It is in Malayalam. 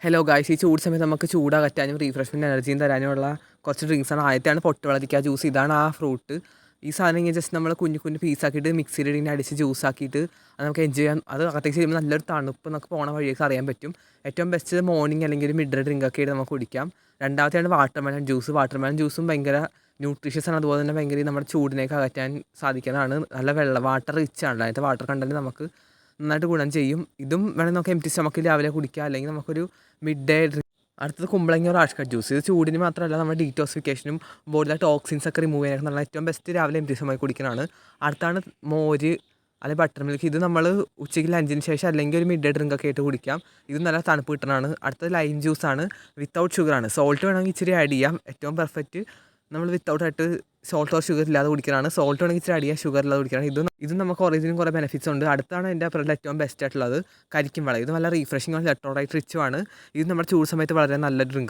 ഹലോ ഗായ്സ്, ഈ ചൂട് സമയത്ത് നമുക്ക് ചൂടകറ്റാനും റീഫ്രഷ്മെൻറ്റ് എനർജിയും തരാനുമുള്ള കുറച്ച് ഡ്രിങ്ക്സാണ്. ആദ്യത്തെയാണ് പൊട്ടുവളത്തിക്ക ജ്യൂസ്. ഇതാണ് ആ ഫ്രൂട്ട്. ഈ സാധനം ഇങ്ങനെ ജസ്റ്റ് നമ്മൾ കുഞ്ഞു കുഞ്ഞു പീസാക്കിയിട്ട് മിക്സിയിൽ ഇങ്ങനെ അടിച്ച് ജ്യൂസാക്കിയിട്ട് അത് നമുക്ക് എൻജോയ് ചെയ്യാം. അത് അകത്തേക്ക് ചെയ്യുമ്പോൾ നല്ലൊരു തണുപ്പ് നമുക്ക് പോണ വഴിയൊക്കെ അറിയാൻ പറ്റും. ഏറ്റവും ബെസ്റ്റ് മോർണിംഗ് അല്ലെങ്കിൽ മിഡ് ഡ്രിങ്ക് ഒക്കെ ആയിട്ട് നമുക്ക് കുടിക്കാം. രണ്ടാമത്തെയാണ് വാട്ടർമെലൺ ജ്യൂസ്. വാട്ടർമെലൺ ജ്യൂസും ഭയങ്കര ന്യൂട്രീഷ്യസ് ആണ്. അതുപോലെ തന്നെ ഭയങ്കര നമ്മുടെ ചൂടിനേക്ക് അകറ്റാൻ സാധിക്കുന്നതാണ്. നല്ല വാട്ടർ റിച്ച് ആണ്. അതിൻ്റെ വാട്ടർ കണ്ടൻറ്റ് നമുക്ക് നന്നായിട്ട് ഗുണം ചെയ്യും. ഇതും വേണമെങ്കിൽ നമുക്ക് എംപ്റ്റി സ്റ്റൊമക്കിൽ രാവിലെ കുടിക്കാം, അല്ലെങ്കിൽ നമുക്കൊരു മിഡ് ഡേ ഡ്രിങ്ക്. അടുത്തത് കുമ്പളങ്ങ റാഷ് കട്ട് ജ്യൂസ്. ഇത് ചൂടിന് മാത്രമല്ല നമ്മുടെ ഡീറ്റോക്സിഫിക്കേഷനും ബോഡിയിലെ ടോക്സിൻസ് ഒക്കെ റിമൂവ് ചെയ്യാനൊക്കെ നല്ല ഏറ്റവും ബെസ്റ്റ് രാവിലെ എംപ്റ്റി സ്റ്റൊമക്കിൽ കുടിക്കുന്നതാണ്. അടുത്താണ് മോര് അല്ലെങ്കിൽ ബട്ടർ മിൽക്ക്. ഇത് നമ്മൾ ഉച്ചയ്ക്ക് ലഞ്ചിന് ശേഷം അല്ലെങ്കിൽ ഒരു മിഡ് ഡേ ഡ്രിങ്ക് ഒക്കെ ആയിട്ട് കുടിക്കാം. ഇത് നല്ല തണുപ്പ് കിട്ടണതാണ്. അടുത്തത് ലൈം ജ്യൂസാണ്. വിത്തൗട്ട് ഷുഗറാണ്. സോൾട്ട് വേണമെങ്കിൽ ഇച്ചിരി ആഡ് ചെയ്യാം. ഏറ്റവും പെർഫെക്റ്റ് നമ്മൾ വിത്തൗട്ട് ആയിട്ട് സോൾട്ട് ഓർ ഷുഗർ ഇല്ലാതെ കുടിക്കുന്നതാണ്. സോൾട്ട് വേണമെങ്കിൽ ഇച്ചിരി ആഡ് ചെയ്യാം, ഷുഗർ ഇല്ലാതെ കുടിക്കണം. ഇത് നമുക്ക് ഒറിജിനും കുറേ ബെനിഫിറ്റ്സ് ഉണ്ട്. അടുത്താണ് എൻ്റെ അഭിപ്രായത്തിൽ ഏറ്റവും ബെസ്റ്റ് ആയിട്ടുള്ളത് കരിക്കും വെള്ളം. ഇത് നല്ല റീഫ്രഷിംഗ് ആണ്, ഇലക്ട്രോലൈറ്റ് റിച്ചുമാണ്. ഇത് നമ്മുടെ ചൂട് സമയത്ത് വളരെ നല്ല ഡ്രിങ്ക്.